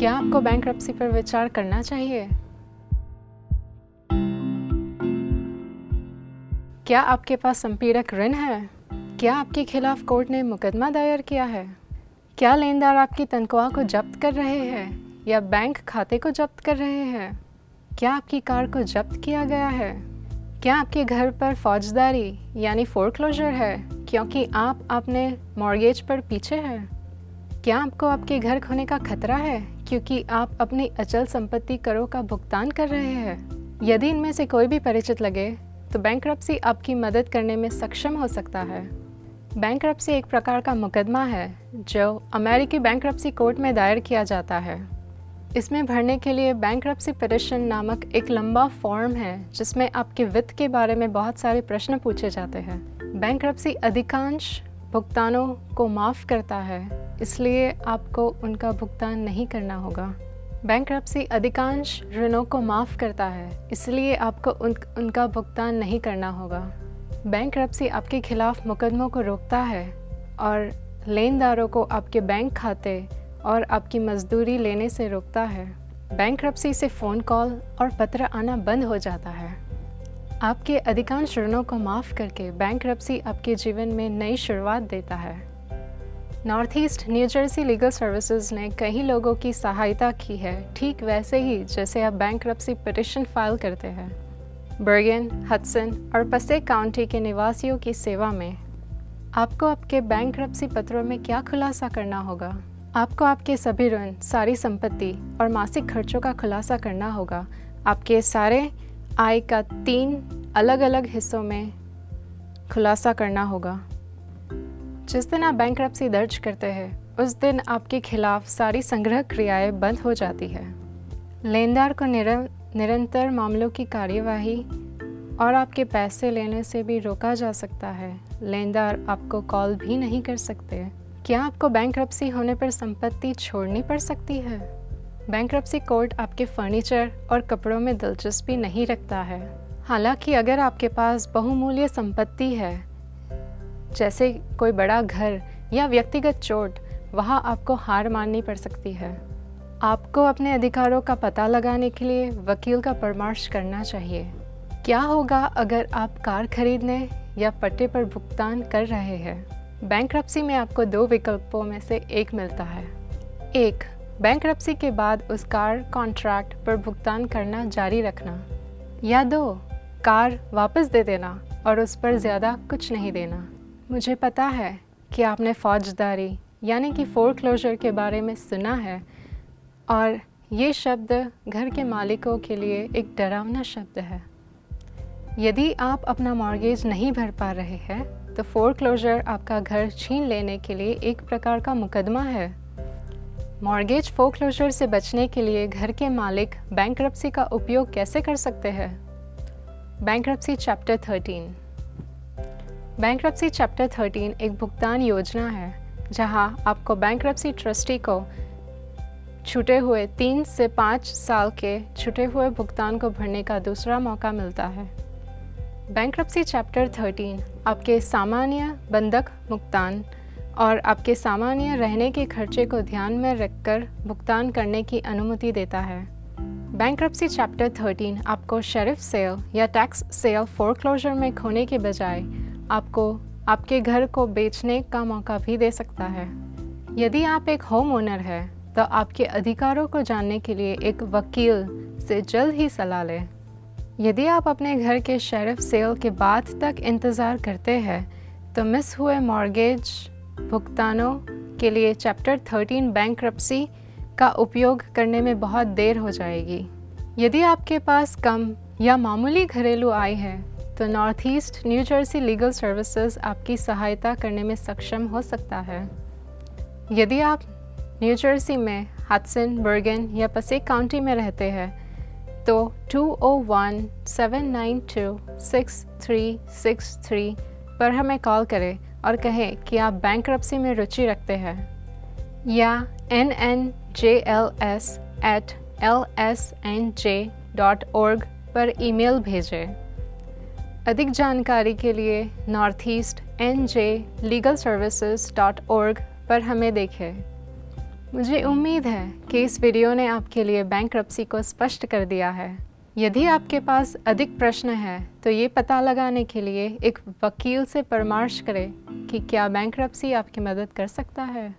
क्या आपको बैंक्रप्सी पर विचार करना चाहिए? क्या आपके पास संपीड़क ऋण है? क्या आपके खिलाफ कोर्ट ने मुकदमा दायर किया है? क्या लेनदार आपकी तनख्वाह को जब्त कर रहे हैं या बैंक खाते को जब्त कर रहे हैं? क्या आपकी कार को जब्त किया गया है? क्या आपके घर पर फौजदारी यानी फोरक्लोजर है क्योंकि आप अपने मॉर्गेज पर पीछे हैं? क्या आपको आपके घर खोने का खतरा है क्योंकि आप अपनी अचल संपत्ति करों का भुगतान कर रहे हैं? यदि इनमें से कोई भी परिचित लगे तो बैंक्रप्सी आपकी मदद करने में सक्षम हो सकता है। बैंक्रप्सी एक प्रकार का मुकदमा है जो अमेरिकी बैंक्रप्सी कोर्ट में दायर किया जाता है। इसमें भरने के लिए बैंक्रप्सी पिटिशन नामक एक लंबा फॉर्म है जिसमें आपके वित्त के बारे में बहुत सारे प्रश्न पूछे जाते हैं। बैंक्रप्सी अधिकांश भुगतानों को माफ़ करता है, इसलिए आपको उनका भुगतान नहीं करना होगा। बैंक्रप्सी अधिकांश ऋणों को माफ़ करता है, इसलिए आपको उनका भुगतान नहीं करना होगा। बैंक्रप्सी आपके खिलाफ मुकदमों को रोकता है और लेनदारों को आपके बैंक खाते और आपकी मजदूरी लेने से रोकता है। बैंक्रप्सी से फ़ोन कॉल और पत्र आना बंद हो जाता है। आपके अधिकांश ऋणों को माफ़ करके बैंक्रप्सी आपके जीवन में नई शुरुआत देता है। North east new Jersey legal services ने कई लोगों की सहायता की है, ठीक वैसे ही जैसे आप बैंक्रप्सी पिटिशन फाइल करते हैं। बर्गन, हडसन और पसेक काउंटी के निवासियों की सेवा में आपको आपके बैंक्रप्सी पत्रों में क्या खुलासा करना होगा? आपको आपके सभी ऋण, सारी संपत्ति और मासिक खर्चों का खुलासा करना होगा। आपके सारे आय का 3 अलग-अलग हिस्सों में खुलासा करना होगा। जिस दिन आप बैंक्रप्सी दर्ज करते हैं उस दिन आपके खिलाफ सारी संग्रह क्रियाएं बंद हो जाती है। लेनदार को निरंतर मामलों की कार्यवाही और आपके पैसे लेने से भी रोका जा सकता है। लेनदार आपको कॉल भी नहीं कर सकते। क्या आपको बैंक्रप्सी होने पर संपत्ति छोड़नी पड़ सकती है? बैंक्रप्सी कोर्ट आपके फर्नीचर और कपड़ों में दिलचस्पी नहीं रखता है। हालांकि अगर आपके पास बहुमूल्य संपत्ति है, जैसे कोई बड़ा घर या व्यक्तिगत चोट, वहाँ आपको हार माननी पड़ सकती है। आपको अपने अधिकारों का पता लगाने के लिए वकील का परामर्श करना चाहिए। क्या होगा अगर आप कार खरीदने या पट्टे पर भुगतान कर रहे हैं? बैंक्रप्सी में आपको 2 विकल्पों में से एक मिलता है। 1. बैंक्रप्सी के बाद उस कार कॉन्ट्रैक्ट पर भुगतान करना जारी रखना, या 2. कार वापस दे देना और उस पर ज़्यादा कुछ नहीं देना। मुझे पता है कि आपने फौजदारी यानी कि फोरक्लोजर के बारे में सुना है और ये शब्द घर के मालिकों के लिए एक डरावना शब्द है। यदि आप अपना मॉर्गेज नहीं भर पा रहे हैं तो फोरक्लोजर आपका घर छीन लेने के लिए एक प्रकार का मुकदमा है। मॉर्गेज फोरक्लोजर से बचने के लिए घर के मालिक बैंक्रप्सी का उपयोग कैसे कर सकते हैं? Bankruptcy chapter 13। बैंक्रप्सी चैप्टर 13 एक भुगतान योजना है जहां आपको बैंक्रप्सी ट्रस्टी को छूटे हुए 3 से 5 साल के छूटे हुए भुगतान को भरने का दूसरा मौका मिलता है। बैंक्रप्सी चैप्टर 13 आपके सामान्य बंधक भुगतान और आपके सामान्य रहने के खर्चे को ध्यान में रखकर भुगतान करने की अनुमति देता है। बैंक्रप्सी चैप्टर 13 आपको शेरिफ सेल या टैक्स सेल फोरक्लोजर में खोने के बजाय आपको आपके घर को बेचने का मौका भी दे सकता है। यदि आप एक होम ओनर हैं तो आपके अधिकारों को जानने के लिए एक वकील से जल्द ही सलाह लें। यदि आप अपने घर के शेरिफ सेल के बाद तक इंतज़ार करते हैं तो मिस हुए मॉर्गेज भुगतानों के लिए चैप्टर 13 बैंक्रप्सी का उपयोग करने में बहुत देर हो जाएगी। यदि आपके पास कम या मामूली घरेलू आय है तो north east new Jersey legal services आपकी सहायता करने में सक्षम हो सकता है। यदि आप न्यू जर्सी में हडसन, बर्गन या पसेक काउंटी में रहते हैं तो 201-792-6363 पर हमें कॉल करें और कहें कि आप बैंक्रप्सी में रुचि रखते हैं, या nnjls@lsnj.org पर ईमेल भेजें। अधिक जानकारी के लिए northeastnjlegalservices.org पर हमें देखें। मुझे उम्मीद है कि इस वीडियो ने आपके लिए बैंक्रप्सी को स्पष्ट कर दिया है। यदि आपके पास अधिक प्रश्न हैं तो ये पता लगाने के लिए एक वकील से परामर्श करें कि क्या बैंक्रप्सी आपकी मदद कर सकता है।